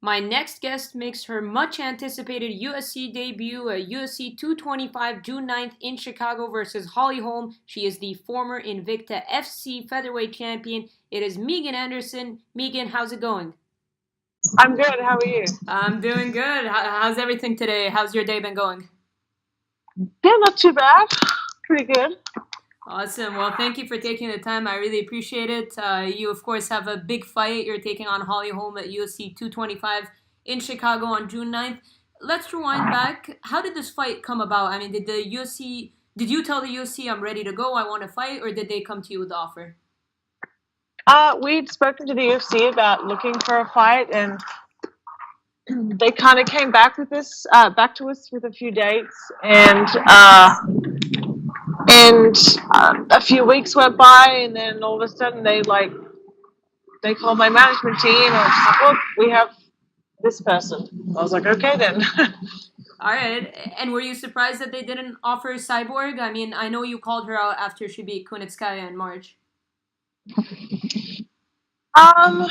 My next guest makes her much anticipated UFC debut at UFC 225 June 9th in Chicago versus Holly Holm. She is the former Invicta FC featherweight champion. It is Megan Anderson. Megan, how's it going? I'm good. How are you? I'm doing good. How's everything today? How's your day been going? Yeah, not too bad. Pretty good. Awesome. Well, thank you for taking the time. I really appreciate it. You, of course, have a big fight. You're taking on Holly Holm at UFC 225 in Chicago on June 9th. Let's rewind back. How did this fight come about? I mean, did you tell the UFC I'm ready to go, I want to fight, or did they come to you with the offer? We'd spoken to the UFC about looking for a fight, and they kind of came back to us with a few dates, and a few weeks went by, and then all of a sudden they called my management team, and I was like, "Look, we have this person." I was like, "Okay, then." All right. And were you surprised that they didn't offer Cyborg? I mean, I know you called her out after she beat Kunitskaya in March. um,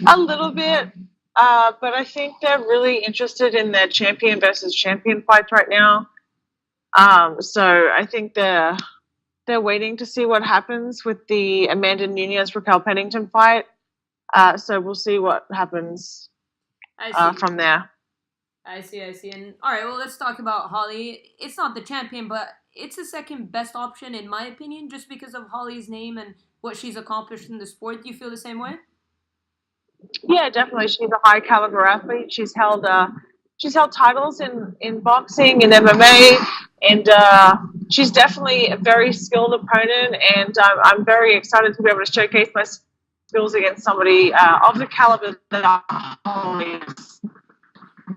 a little bit, but I think they're really interested in their champion versus champion fights right now. So I think they're waiting to see what happens with the Amanda Nunes Raquel Pennington fight. So we'll see what happens I see. from there. I see. And all right, well, let's talk about Holly. It's not the champion, but it's the second best option in my opinion, just because of Holly's name and what she's accomplished in the sport. Do you feel the same way? Yeah, definitely. She's a high caliber athlete. She's held titles in boxing and MMA, and she's definitely a very skilled opponent. And I'm very excited to be able to showcase my skills against somebody of the caliber that Holly is.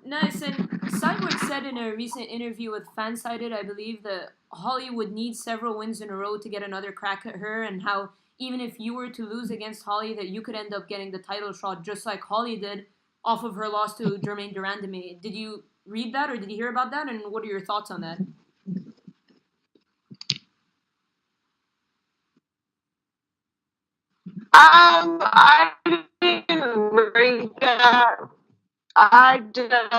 Nice. And Cyborg said in a recent interview with Fansided, I believe, that Holly would need several wins in a row to get another crack at her, and how even if you were to lose against Holly, that you could end up getting the title shot just like Holly did off of her loss to Jermaine Durandame. Did you read that or did you hear about that? And what are your thoughts on that? I didn't read that. I didn't,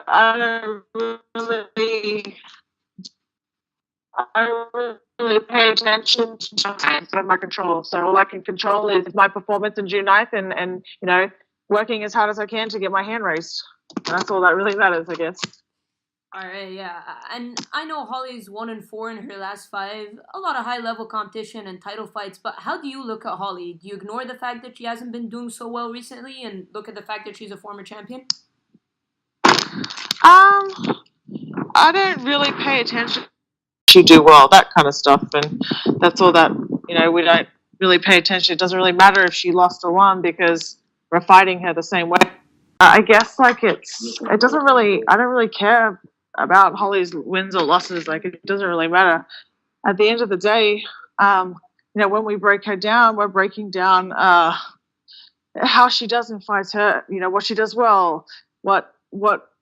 I don't really, I don't really pay attention to something out of my control. So all I can control is my performance in June 9th and working as hard as I can to get my hand raised. And that's all that really matters, I guess. All right, yeah, and I know Holly's 1-4 in her last five. A lot of high level competition and title fights. But how do you look at Holly? Do you ignore the fact that she hasn't been doing so well recently, and look at the fact that she's a former champion? Um, I don't really pay attention. She do well, that kind of stuff, and that's all that we don't really pay attention. It doesn't really matter if she lost or won because we're fighting her the same way. I guess it doesn't really. I don't really care about Holly's wins or losses. Like it doesn't really matter. At the end of the day, um, when we break her down, we're breaking down how she does in fights. Her, what she does well, what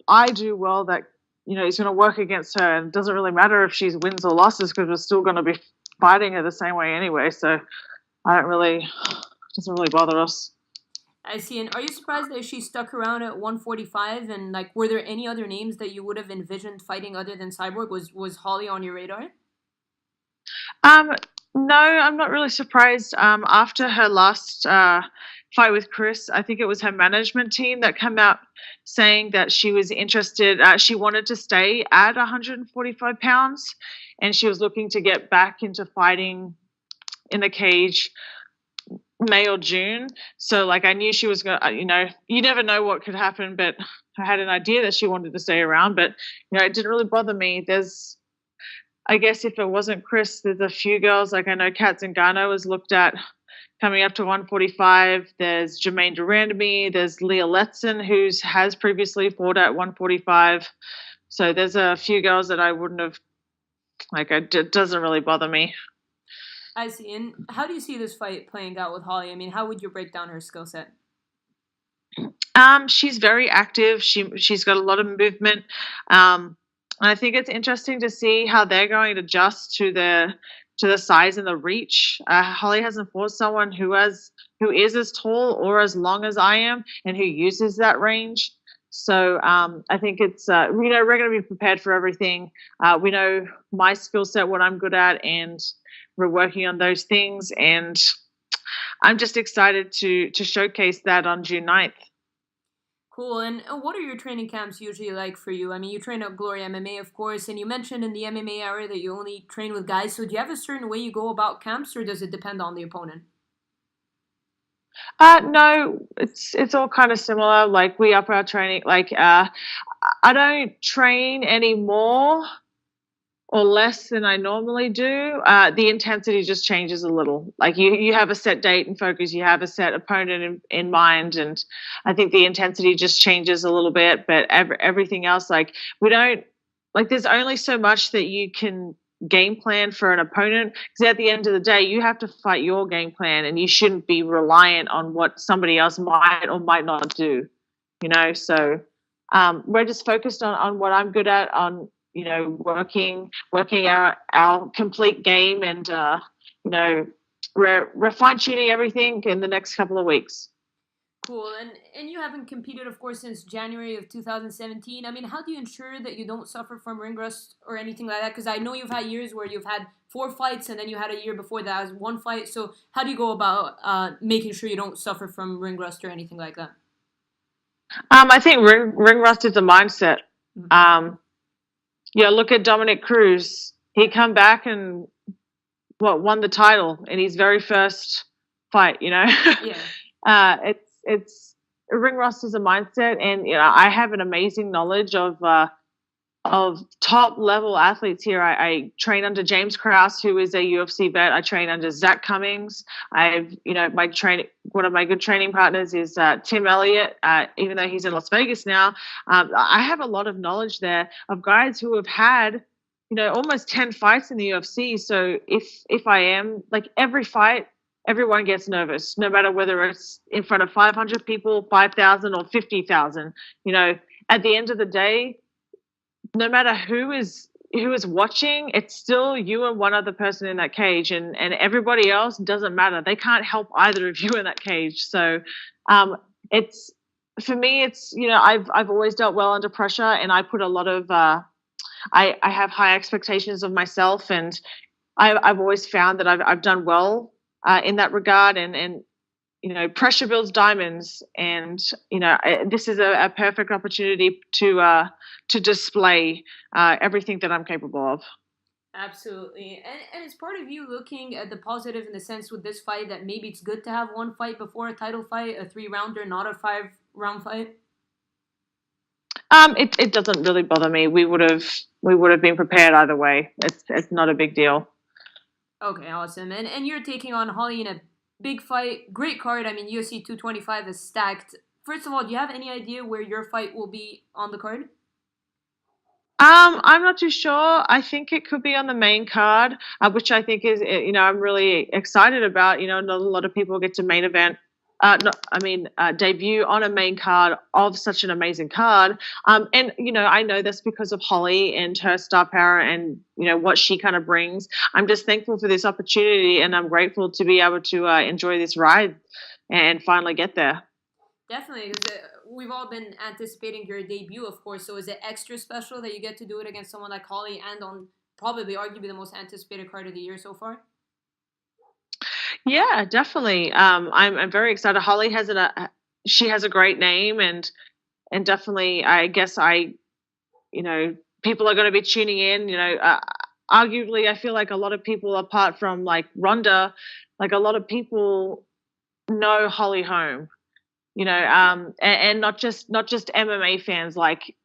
I do well that is going to work against her, and it doesn't really matter if she wins or losses because we're still going to be fighting her the same way anyway. So I don't really, it doesn't really bother us. I see. And are you surprised that she stuck around at 145? And like, were there any other names that you would have envisioned fighting other than Cyborg? Was Holly on your radar? Um, no, I'm not really surprised. After her last fight with Chris, I think it was her management team that came out saying that she was interested. She wanted to stay at 145 pounds, and she was looking to get back into fighting in the cage May or June. So, like, I knew she was going to, you never know what could happen, but I had an idea that she wanted to stay around, but, it didn't really bother me. I guess if it wasn't Chris, there's a few girls, like I know Kat Zingano was looked at coming up to 145. There's Jermaine Durandamy. There's Leah Letson, who has previously fought at 145. So there's a few girls that I wouldn't have, it doesn't really bother me. I see. And how do you see this fight playing out with Holly? I mean, how would you break down her skill set? She's very active. She's got a lot of movement. And I think it's interesting to see how they're going to adjust the size and the reach. Holly hasn't fought someone who is as tall or as long as I am and who uses that range. So I think it's we're going to be prepared for everything. We know my skill set, what I'm good at, and we're working on those things. And I'm just excited to showcase that on June 9th. Cool. And what are your training camps usually like for you? I mean, you train at Glory MMA, of course, and you mentioned in the MMA area that you only train with guys. So do you have a certain way you go about camps, or does it depend on the opponent? No, it's all kind of similar. Like we up our training. Like I don't train anymore or less than I normally do. The intensity just changes a little. Like you have a set date and focus, you have a set opponent in mind, and I think the intensity just changes a little bit. But everything else, like we don't like. There's only so much that you can game plan for an opponent, because at the end of the day you have to fight your game plan, and you shouldn't be reliant on what somebody else might or might not do. So we're just focused on what I'm good at, on working our complete game, and we're fine tuning everything in the next couple of weeks. Cool. And you haven't competed, of course, since January of 2017. I mean, how do you ensure that you don't suffer from ring rust or anything like that? Because I know you've had years where you've had 4 fights, and then you had a year before that as 1 fight. So how do you go about making sure you don't suffer from ring rust or anything like that? I think ring rust is a mindset. Mm-hmm. Look at Dominic Cruz. He come back and won the title in his very first fight. Yeah. It's ring rust is a mindset, and I have an amazing knowledge of top level athletes here. I train under James Krause, who is a UFC vet. I train under Zach Cummings. One of my good training partners is Tim Elliott, even though he's in Las Vegas now. I have a lot of knowledge there of guys who have had, almost 10 fights in the UFC. So if I am, like, every fight, everyone gets nervous, no matter whether it's in front of 500 people, 5,000 or 50,000. At the end of the day, no matter who is watching, it's still you and one other person in that cage, and everybody else doesn't matter. They can't help either of you in that cage. So it's, for me, it's, I've always dealt well under pressure, and I put a lot of I have high expectations of myself, and I've always found that I've done well in that regard, and pressure builds diamonds, and this is a perfect opportunity to display everything that I'm capable of. Absolutely. And it's part of you looking at the positive in the sense with this fight that maybe it's good to have 1 fight before a title fight, a 3-rounder, not a 5-round fight? It doesn't really bother me. We would have been prepared either way. It's not a big deal. Okay, awesome. And you're taking on Holly in a big fight. Great card. I mean, UFC 225 is stacked. First of all, do you have any idea where your fight will be on the card? I'm not too sure. I think it could be on the main card, which I think is, I'm really excited about. Not a lot of people get to main event. Debut on a main card of such an amazing card. And I know that's because of Holly and her star power and, what she kind of brings. I'm just thankful for this opportunity, and I'm grateful to be able to enjoy this ride and finally get there. Definitely, because we've all been anticipating your debut, of course. So is it extra special that you get to do it against someone like Holly and on probably arguably the most anticipated card of the year so far? Yeah, definitely. I'm very excited. Holly has she has a great name, and definitely, I guess people are going to be tuning in. Arguably, I feel like a lot of people, apart from like Ronda, like a lot of people know Holly Holm. And not just MMA fans, like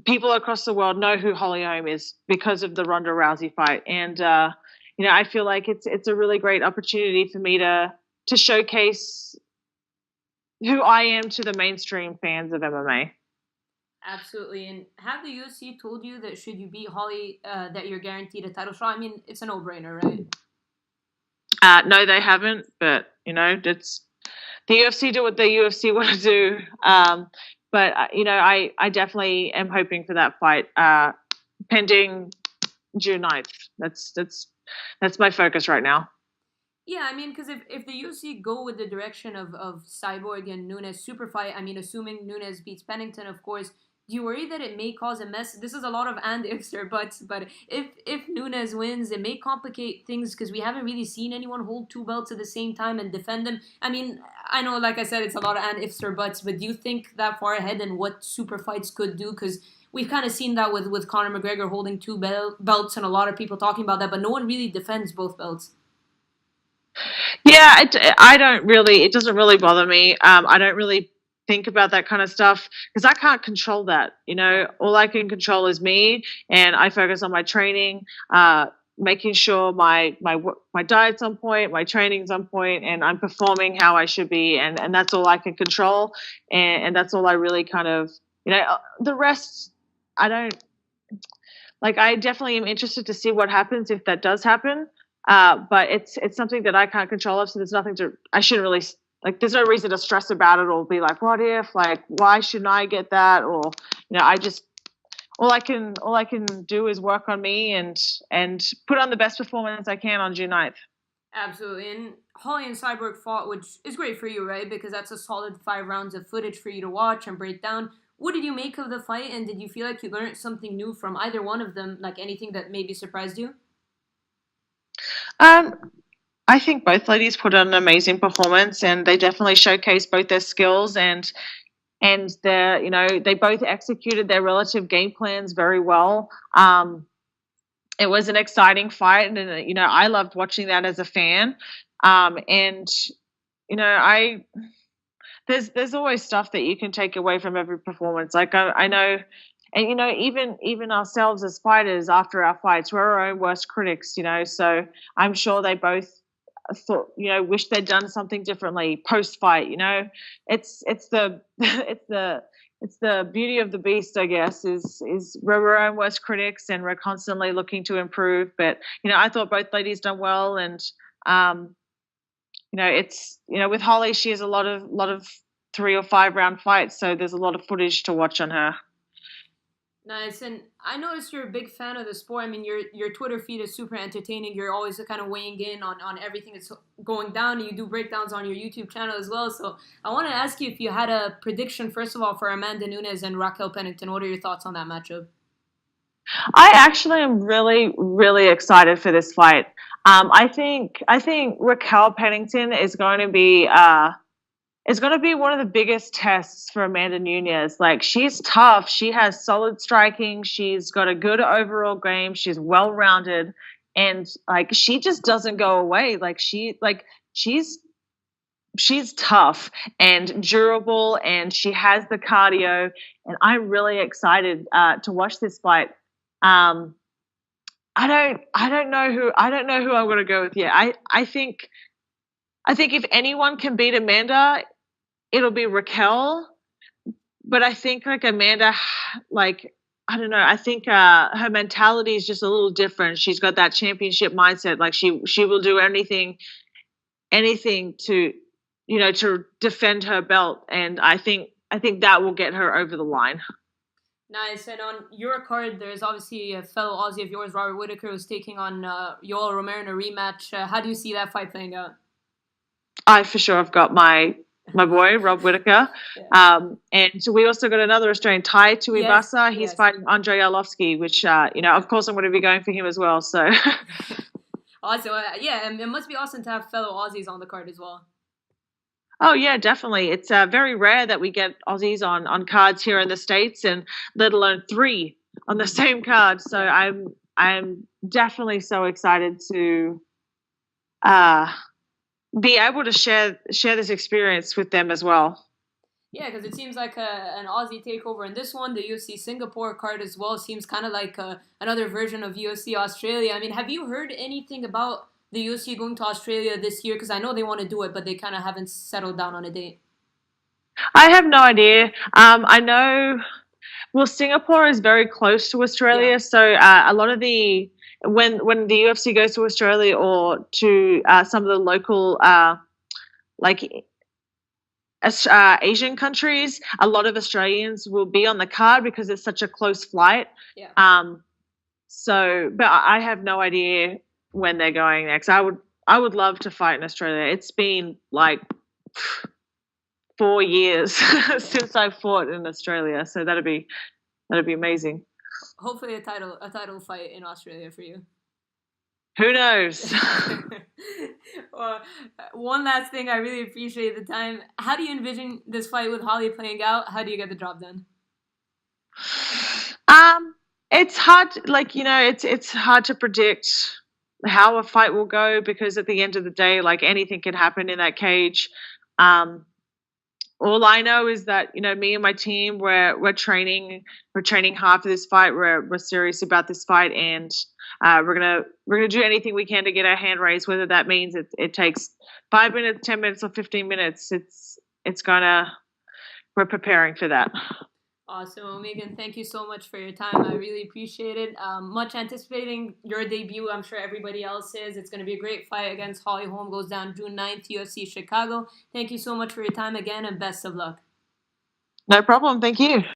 people across the world know who Holly Holm is because of the Ronda Rousey fight, and I feel like it's a really great opportunity for me to showcase who I am to the mainstream fans of MMA. Absolutely. And have the UFC told you that should you beat Holly, that you're guaranteed a title shot? I mean, it's a no-brainer, right? No, they haven't, but it's the UFC do what the UFC want to do. But I definitely am hoping for that fight pending June 9th. That's that's my focus right now. Yeah, I mean, because if the UFC go with the direction of Cyborg and Nunes super fight, I mean, assuming Nunes beats Pennington, of course, do you worry that it may cause a mess? This is a lot of and ifs or buts, but if Nunes wins, it may complicate things because we haven't really seen anyone hold two belts at the same time and defend them. I mean, I know, like I said, it's a lot of and ifs or buts, but do you think that far ahead and what super fights could do? Because we've kind of seen that with Conor McGregor holding two belts and a lot of people talking about that, but no one really defends both belts. Yeah, I don't really. It doesn't really bother me. I don't really think about that kind of stuff because I can't control that. You know, all I can control is me, and I focus on my training, making sure my diet's on point, my training's on point, and I'm performing how I should be, and that's all I can control, and that's all I really kind of, the rest. I don't like. I definitely am interested to see what happens if that does happen. But it's something that I can't control of, so there's nothing to. I shouldn't really like. There's no reason to stress about it or be like, what if? Like, why shouldn't I get that? Or I just all I can do is work on me and put on the best performance I can on June 9th. Absolutely. And Holly and Cyborg fought, which is great for you, right? Because that's a solid 5 rounds of footage for you to watch and break down. What did you make of the fight, and did you feel like you learned something new from either one of them, like anything that maybe surprised you? Um, I think both ladies put on an amazing performance, and they definitely showcased both their skills and their they both executed their relative game plans very well. It was an exciting fight, and I loved watching that as a fan. And I there's always stuff that you can take away from every performance. Like I know, and even ourselves as fighters, after our fights, we're our own worst critics. So I'm sure they both thought, wish they'd done something differently post fight. It's the it's the beauty of the beast, I guess, is we're our own worst critics and we're constantly looking to improve. But I thought both ladies done well, and um, it's with Holly, she has a lot of 3 or 5 round fights, so there's a lot of footage to watch on her. Nice, and I noticed you're a big fan of the sport. I mean, your Twitter feed is super entertaining. You're always kind of weighing in on everything that's going down. You do breakdowns on your YouTube channel as well. So I want to ask you if you had a prediction, first of all, for Amanda Nunes and Raquel Pennington. What are your thoughts on that matchup? I actually am really, really excited for this fight. I think Raquel Pennington is going to be one of the biggest tests for Amanda Nunes. Like, she's tough. She has solid striking. She's got a good overall game. She's well-rounded, and like, she just doesn't go away. She's tough and durable, and she has the cardio. And I'm really excited to watch this fight. Um, I don't know who I'm going to go with yet. I think if anyone can beat Amanda, it'll be Raquel. But I think like Amanda, like, I don't know. I think her mentality is just a little different. She's got that championship mindset. Like, she will do anything to to defend her belt, and I think that will get her over the line. Nice. And on your card, there's obviously a fellow Aussie of yours, Robert Whittaker, who's taking on Yoel Romero in a rematch. How do you see that fight playing out? I for sure have got my boy Rob Whittaker, Yeah. and so we also got another Australian, Tai Yes, Tuivasa. He's yes. fighting Andrei Arlovsky, which of course I'm going to be going for him as well. So Awesome. Yeah, and it must be awesome to have fellow Aussies on the card as well. oh yeah, definitely. It's very rare that we get Aussies on cards here in the States, and let alone three on the same card. So I'm definitely so excited to uh, be able to share this experience with them as well. Yeah, because it seems like an Aussie takeover in this one. The UFC Singapore card as well seems kind of like another version of UFC Australia. I mean, have you heard anything about the UFC going to Australia this year? Because I know they want to do it, but they kind of haven't settled down on a date. I have no idea. I know. Well, Singapore is very close to Yeah. Australia, so a lot of the when the UFC goes to Australia or to some of the local like Asian countries, a lot of Australians will be on the card because it's such a close flight. Yeah. So, but I have no idea when they're going next. I would love to fight in Australia. It's been like 4 years since I fought in Australia, so that'd be amazing. Hopefully, a title fight in Australia for you. Who knows? Well, one last thing, I really appreciate the time. How do you envision this fight with Holly playing out? How do you get the job done? It's hard, like, you know, it's hard to predict how a fight will go, because at the end of the day, like, anything can happen in that cage. All I know is that, you know, me and my team, we're training hard for this fight. We're serious about this fight, and we're gonna do anything we can to get our hand raised. Whether that means it takes 5 minutes, 10 minutes, or 15 minutes, we're preparing for that. Awesome. Megan, thank you so much for your time. I really appreciate it. Much anticipating your debut. I'm sure everybody else is. It's going to be a great fight against Holly Holm. Goes down June 9th, UFC Chicago. Thank you so much for your time again, and best of luck. No problem. Thank you.